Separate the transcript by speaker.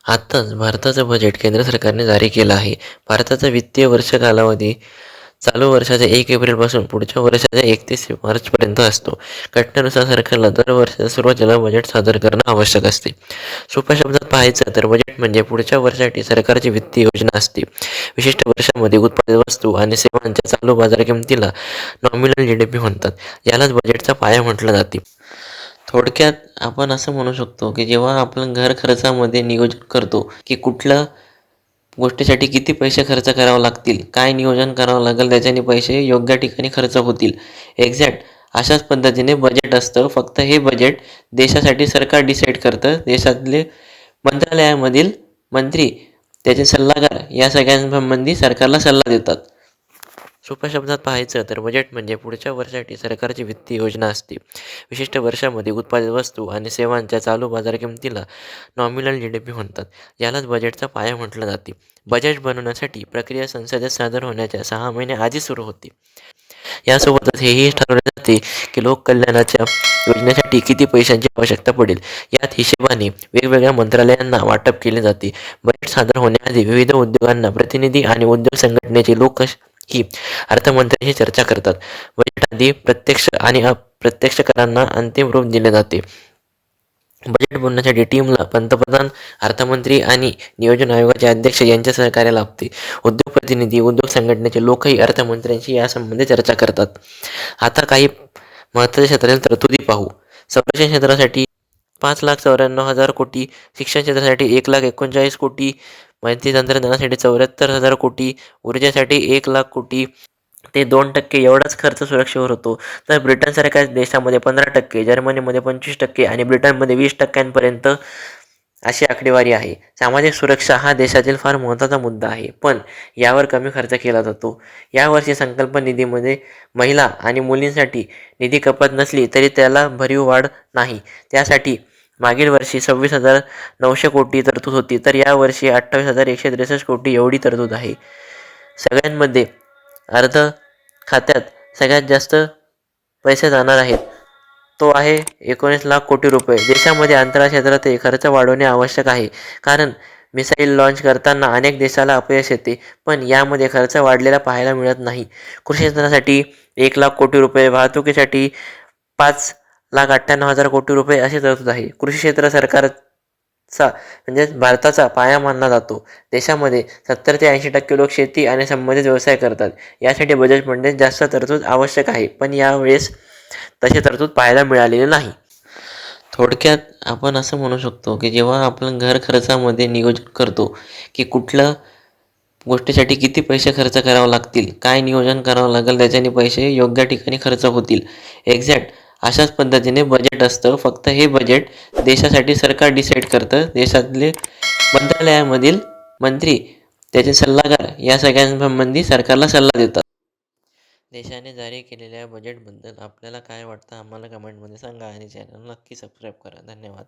Speaker 1: आत्ताच भारताचं बजेट केंद्र सरकारने जारी केलं आहे. भारताचा वित्तीय वर्ष कालावधी चालू वर्षाच्या 1 एप्रिलपासून पुढच्या वर्षाच्या 31 मार्चपर्यंत असतो. घटनेनुसार सरकारला दर वर्षाच्या सुरुवातीला बजेट सादर करणं आवश्यक असते. सोप्या शब्दात पाहायचं तर बजेट म्हणजे पुढच्या वर्षासाठी सरकारची वित्तीय योजना असते. विशिष्ट वर्षामध्ये उत्पादित वस्तू आणि सेवांच्या चालू बाजार किमतीला नॉमिनल GDP म्हणतात. यालाच बजेटचा पाया म्हटलं जाते. थोडक्यात आपण असं म्हणू शकतो की जेव्हा आपण घर खर्चामध्ये नियोजन करतो की कुठल्या गोष्टीसाठी किती पैसे खर्च करावे लागतील, काय नियोजन करावं लागेल, त्याच्याने पैसे योग्य ठिकाणी खर्च होतील. एक्झॅक्ट अशाच पद्धतीने बजेट असतं. फक्त हे बजेट देशासाठी सरकार डिसाईड करतं. देशातले मंत्रालयामधील मंत्री, त्याचे सल्लागार या सगळ्यांसंबंधी सरकारला सल्ला देतात. सोप्या शब्दात पाहायचं तर बजेट म्हणजे पुढच्या वर्षासाठी सरकारची वित्तीय योजना असते. विशिष्ट वर्षामध्ये उत्पादित वस्तू आणि सेवांच्या चालू बाजार किमतीला नॉमिनल GDP म्हणतात. यालाच बजेटचा पाया म्हटलं जाते. बजेट बनवण्यासाठी प्रक्रिया संसदेत सादर होण्याच्या 6 महिने आधी सुरू होते. यासोबतच हेही ठरवले जाते की लोककल्याणाच्या योजनेसाठी किती पैशांची आवश्यकता पडेल. यात हिशेबाने वेगवेगळ्या मंत्रालयांना वाटप केले जाते. बजेट सादर होण्याआधी विविध उद्योगांना प्रतिनिधी आणि उद्योग संघटनेचे लोक ही अर्थमंत्र्यांशी चर्चा करतात. बजेटआधी प्रत्यक्ष आणि अप्रत्यक्ष करांना अंतिम रूप दिले जाते. बजेट बनवण्यासाठी टीमला पंतप्रधान, अर्थमंत्री आणि नियोजन आयोगाचे अध्यक्ष यांचे सहकार्य लाभते. उद्योग प्रतिनिधी, उद्योग संघटनेचे लोकही अर्थमंत्र्यांशी यासंबंधी चर्चा करतात. आता काही महत्त्वाच्या क्षेत्रातील तरतुदी पाहू. संरक्षण क्षेत्रासाठी 5,94,000 कोटी, शिक्षण क्षेत्रासाठी 1,39,000 कोटी, माहिती तंत्रज्ञानासाठी 74,000 कोटी, ऊर्जेसाठी 1,00,000 कोटी ते 2% एवढाच खर्च सुरक्षेवर होतो. तर ब्रिटनसारख्या देशामध्ये 15%, जर्मनीमध्ये 25% आणि ब्रिटनमध्ये 20% अशी आकडेवारी आहे. सामाजिक सुरक्षा हा देशातील फार महत्त्वाचा मुद्दा आहे, पण यावर कमी खर्च केला जातो. यावर्षी संकल्प निधीमध्ये महिला आणि मुलींसाठी निधी कपात नसली तरी त्याला भरीव वाढ नाही. त्यासाठी मागील वर्षी 26,900 कोटी तरतूद होती, तर यावर्षी 28,163 कोटी एवढी तरतूद आहे. सगळ्यांमध्ये अर्ध खात्यात सगळ्यात जास्त पैसे जाणार आहेत. तो आहे 19,00,000 कोटी रुपये. देशामध्ये अंतराळ क्षेत्रातही खर्च वाढवणे आवश्यक आहे, कारण मिसाईल लॉन्च करताना अनेक देशाला अपयश येते, पण यामध्ये खर्च वाढलेला पाहायला मिळत नाही. कृषी क्षेत्रासाठी 1,00,000 कोटी रुपये, वाहतुकीसाठी 5,98,000 कोटी रुपये अशी तरतूद आहे. कृषी क्षेत्र सरकारचा म्हणजेच भारताचा पाया मानला जातो. देशामध्ये 70 ते 80% लोक शेती आणि संबंधित व्यवसाय करतात. यासाठी बजेटमध्ये जास्त तरतूद आवश्यक आहे, पण यावेळेस तशी तरतूद पाहायला मिळालेली नाही. थोडक्यात आपण असं म्हणू शकतो की जेव्हा आपण घर खर्चामध्ये नियोजन करतो की कुठल्या गोष्टीसाठी किती पैसे खर्च करावे लागतील, काय नियोजन करावं लागेल, त्याच्याने पैसे योग्य ठिकाणी खर्च होतील. एक्झॅक्ट अशाच पद्धतीने बजेट असतं. फक्त हे बजेट देशासाठी सरकार डिसाईड करतं. देशातले मंत्रालयामधील मंत्री, त्याचे सल्लागार या सगळ्यांसंबंधी सरकारला सल्ला देतात. देशाने जारी केलेल्या बजेटबद्दल आपल्याला काय वाटतं आम्हाला कमेंटमध्ये सांगा आणि चॅनल नक्की सबस्क्राईब करा. धन्यवाद.